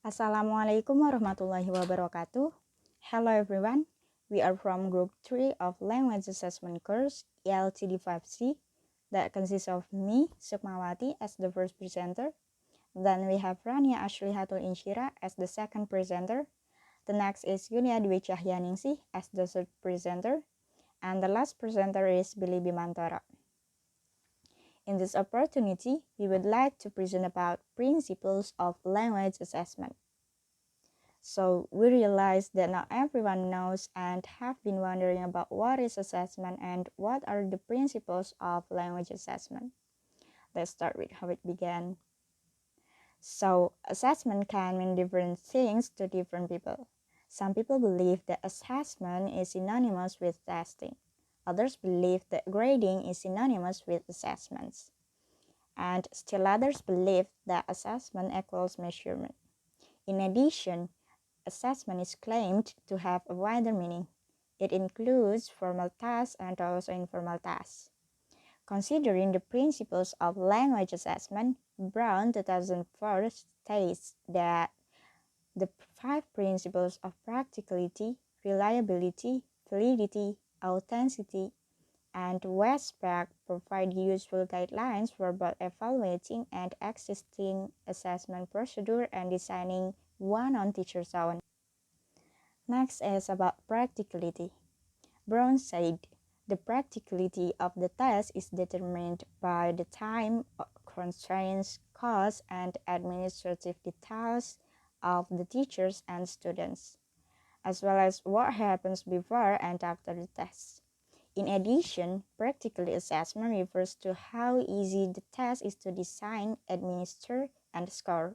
Assalamualaikum warahmatullahi wabarakatuh. Hello everyone. We are from Group 3 of Language Assessment course ELTD 5C that consists of me, Sukmawati, as the first presenter. Then we have Rania Ashlihatul Insyra as the second presenter. The next is Yulia Dwi Cahyaningsih as the third presenter. And the last presenter is Bimantoro. In this opportunity, we would like to present about principles of language assessment. So we realize that not everyone knows and have been wondering about what is assessment and what are the principles of language assessment. Let's start with how it began. So assessment can mean different things to different people. Some people believe that assessment is synonymous with testing. Others believe that grading is synonymous with assessments. And still others believe that assessment equals measurement. In addition, assessment is claimed to have a wider meaning. It includes formal tasks and also informal tasks. Considering the principles of language assessment, Brown 2004 states that the 5 principles of practicality, reliability, validity, authenticity, and Westpac provide useful guidelines for both evaluating and existing assessment procedure and designing one on teacher's own. Next is about practicality. Brown said, the practicality of the test is determined by the time, constraints, costs, and administrative details of the teachers and students, as well as what happens before and after the test. In addition, practical assessment refers to how easy the test is to design, administer, and score.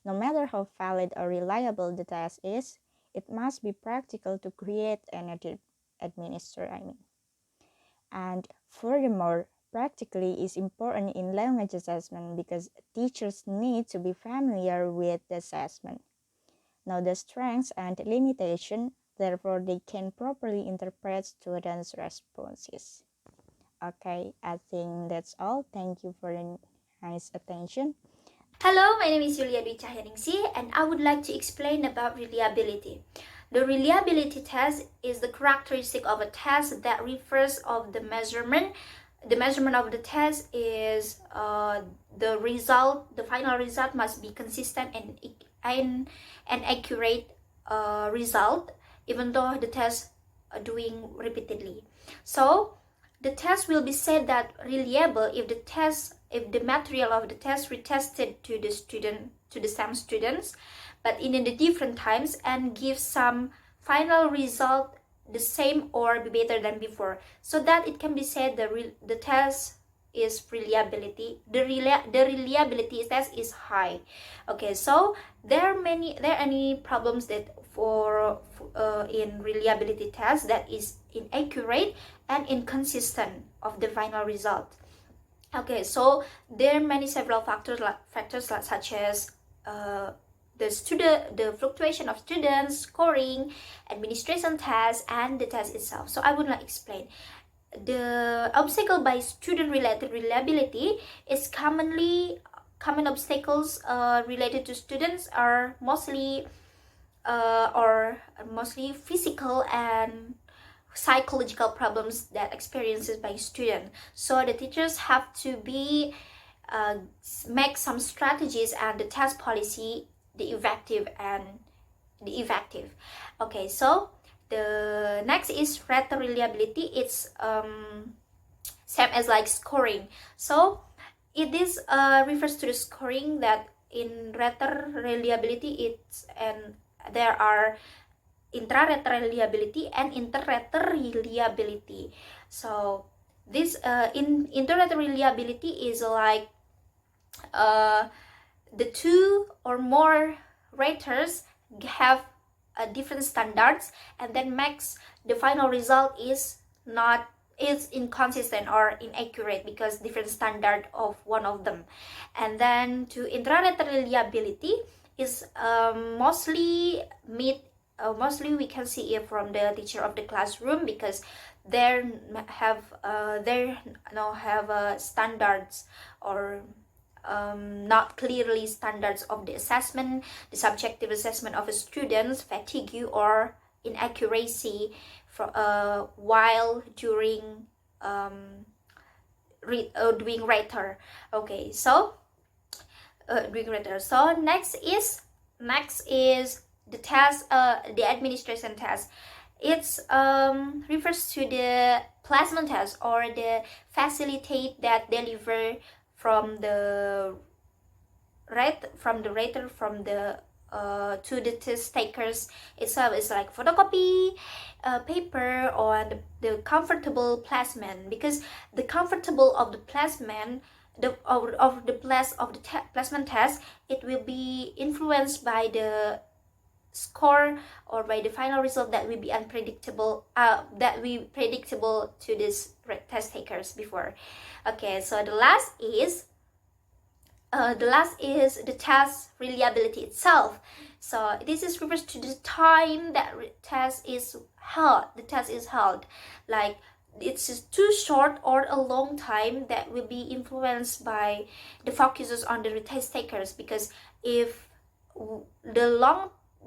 No matter how valid or reliable the test is, it must be practical to create and administer. And furthermore, practically is important in language assessment because teachers need to be familiar with the assessment, know the strengths and limitations, therefore they can properly interpret students' responses. Okay, I think that's all. Thank you for your nice attention. Hello, my name is Yulia Dwi Cahyaningsih and I would like to explain about reliability. The reliability test is the characteristic of a test that refers of the measurement. The measurement of the test is the final result must be consistent and accurate result, even though the test doing repeatedly. So the test will be said that reliable if the material of the test retested to the same students, but in the different times and give some final result the same or be better than before, so that it can be said the test is reliability. The reliability test is high. Okay, so there are any problems that in reliability test that is inaccurate and inconsistent of the final result. Okay, so there are several factors such as the fluctuation of students, scoring, administration tests, and the test itself. So I would like to explain. The obstacle by student-related reliability is common obstacles related to students are mostly physical and psychological problems that experiences by student. So the teachers have to be make some strategies and the test policy the effective. Okay, so the next is rate reliability. It's same as like scoring. So it is refers to the scoring that in rate reliability there are intra-rate reliability and inter-rate reliability. So this in inter-rate reliability is like the two or more raters have different standards, and then makes the final result is inconsistent or inaccurate because different standard of one of them. And then to intra-rate reliability is mostly we can see it from the teacher of the classroom, because they have standards or not clearly standards of the assessment, the subjective assessment of a student's fatigue or inaccuracy while during doing writer. Okay, so doing writer. So next is the test, the administration test. It's refers to the placement test or the facilitate that deliver from the writer from the to the test takers itself. Is like photocopy paper or the comfortable placement, because the comfortable of the placement of the placement test, it will be influenced by the score or by the final result that will be unpredictable, predictable to these test takers before. Okay, so the last is the test reliability itself. So this is refers to the time that the test is held. Like it's too short or a long time, that will be influenced by the focuses on the test takers, because if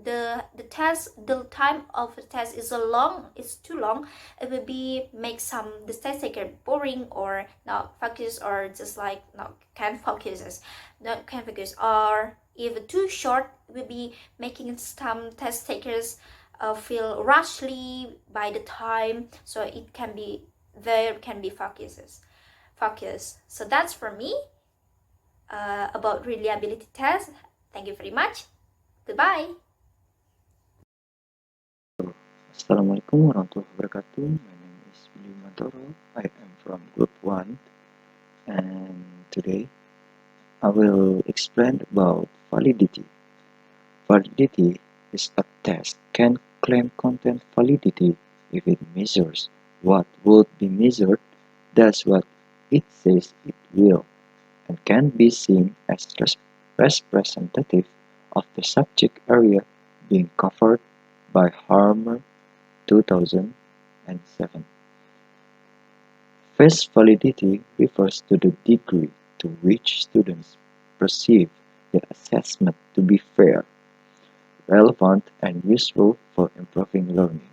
the time of the test is too long, it will be make some the test taker boring or not focus, or just like not can focus, or if too short, it will be making some test takers feel rushly by the time, so it can be focus. So that's for me about reliability test. Thank you very much. Goodbye. Assalamualaikum warahmatullahi wabarakatuh. My name is Bimantoro. I am from Group 1, and today I will explain about validity. Validity is a test can claim content validity if it measures what would be measured, does what it says it will, and can be seen as representative of the subject area being covered by Harmer 2007. Face validity refers to the degree to which students perceive the assessment to be fair, relevant, and useful for improving learning.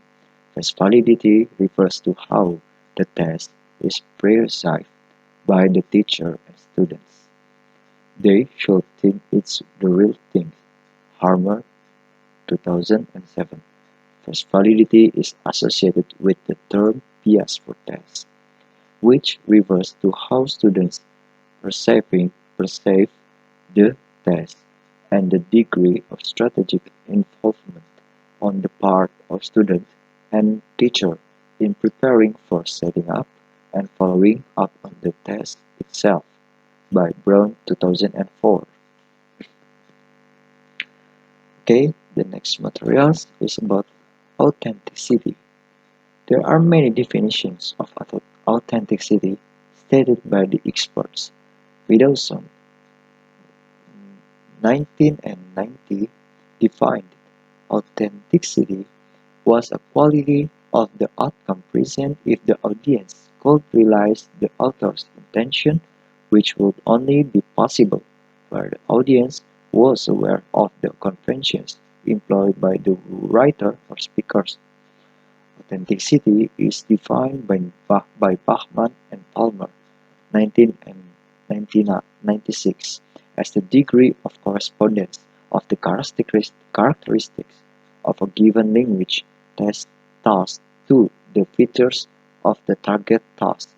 Face validity refers to how the test is perceived by the teacher and students. They should think it's the real thing. Harmer 2007. Face validity is associated with the term bias for test, which refers to how students perceive the test and the degree of strategic involvement on the part of student and teacher in preparing for setting up and following up on the test itself, by Brown 2004. Okay, the next materials is about authenticity. There are many definitions of authenticity stated by the experts. Widowson, 1990, defined authenticity was a quality of the outcome present if the audience could realize the author's intention, which would only be possible where the audience was aware of the conventions employed by the writer or speakers. Authenticity is defined by Bachman and Palmer, 1996, as the degree of correspondence of the characteristics of a given language task to the features of the target task.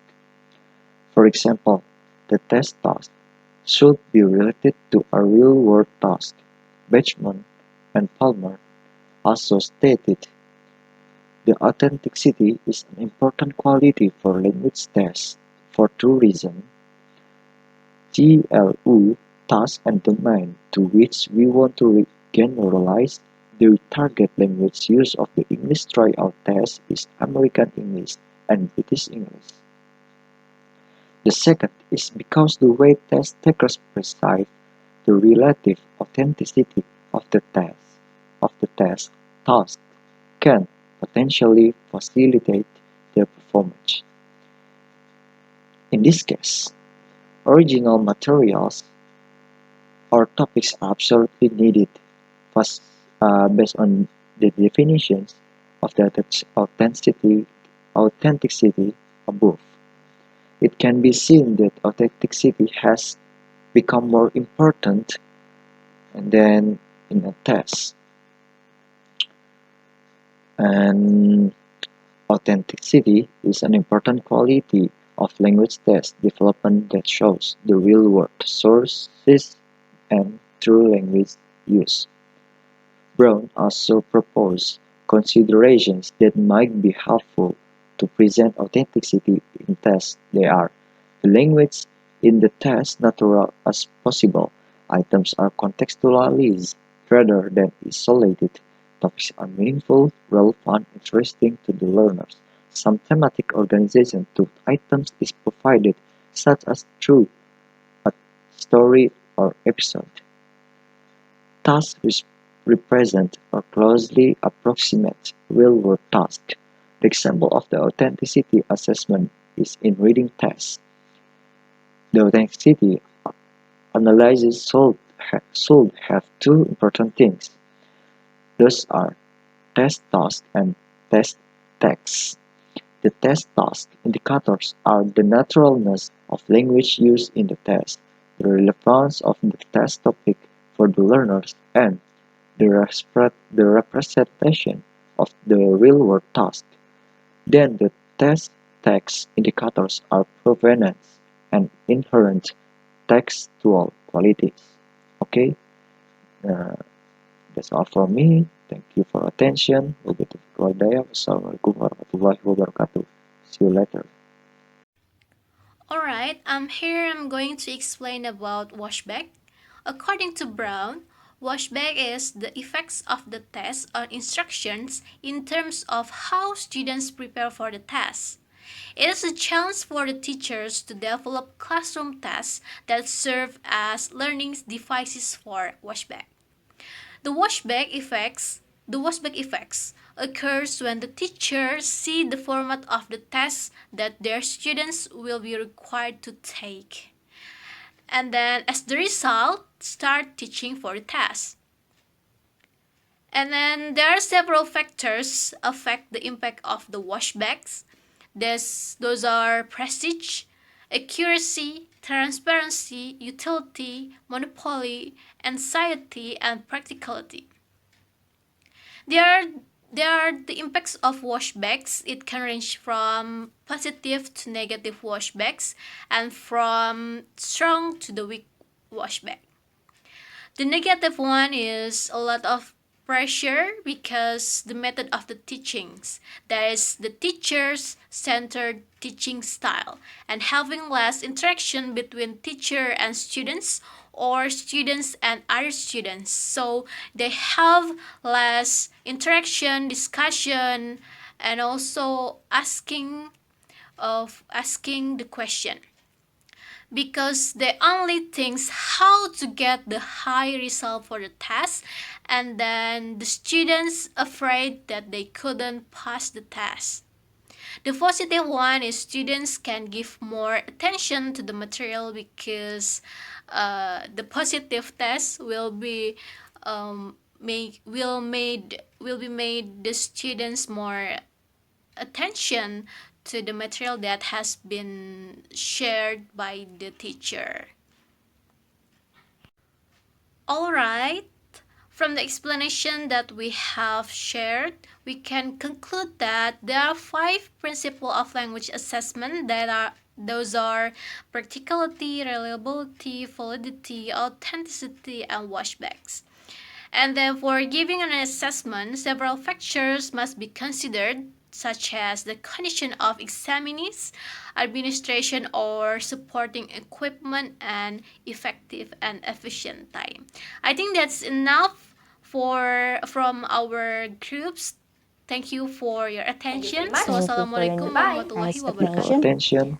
For example, the test task should be related to a real-world task. Bachman and Palmer also stated the authenticity is an important quality for language tests for two reasons. GLU, task and domain to which we want to generalize the target language use of the English tryout test is American English and British English. The second is because the way test takers perceive the relative authenticity of the test task can potentially facilitate their performance. In this case, original materials or topics are absolutely needed first, based on the definitions of the authenticity above. It can be seen that authenticity has become more important than in a test. And authenticity is an important quality of language test development that shows the real-world sources and true language use. Brown also proposed considerations that might be helpful to present authenticity in tests. They are: the language in the test natural as possible. Items are contextualized rather than isolated. Topics are meaningful, relevant, interesting to the learners. Some thematic organization to items is provided, such as through a story or episode. Tasks represent or closely approximate real-world tasks. The example of the authenticity assessment is in reading tests. The authenticity analysis should have two important things. Those are test task and test text. The test task indicators are the naturalness of language used in the test, the relevance of the test topic for the learners, and the representation of the real-world task. Then the test text indicators are provenance and inherent textual qualities. Okay, uh, that's all from me. Thank you for attention. Wassalamualaikum warahmatullahi wabarakatuh. See you later. Alright, here I'm going to explain about washback. According to Brown, washback is the effects of the test on instructions in terms of how students prepare for the test. It is a chance for the teachers to develop classroom tests that serve as learning devices for washback. The washback effects occurs when the teachers see the format of the test that their students will be required to take. And then as the result, start teaching for the test. And then there are several factors affect the impact of the washbacks. Those are prestige, accuracy, transparency, utility, monopoly, anxiety, and practicality. There are there are the impacts of washbacks. It can range from positive to negative washbacks and from strong to the weak washback. The negative one is a lot of pressure because the method of the teachings, that is the teachers centered teaching style, and having less interaction between teacher and students or students and other students, so they have less interaction, discussion, and also asking the question, because they only thinks how to get the high result for the test, and then the students afraid that they couldn't pass the test. The positive one is students can give more attention to the material because the positive test will be made the students more attention to the material that has been shared by the teacher. Alright, from the explanation that we have shared, we can conclude that there are 5 principles of language assessment those are practicality, reliability, validity, authenticity, and washbacks. And then for giving an assessment, several factors must be considered, such as the condition of examinees, administration or supporting equipment, and effective and efficient time. I think that's enough from our groups. Thank you for your Thank attention. you for your Wassalamualaikum nice warahmatullahi Thank you for wabarakatuh. attention. attention.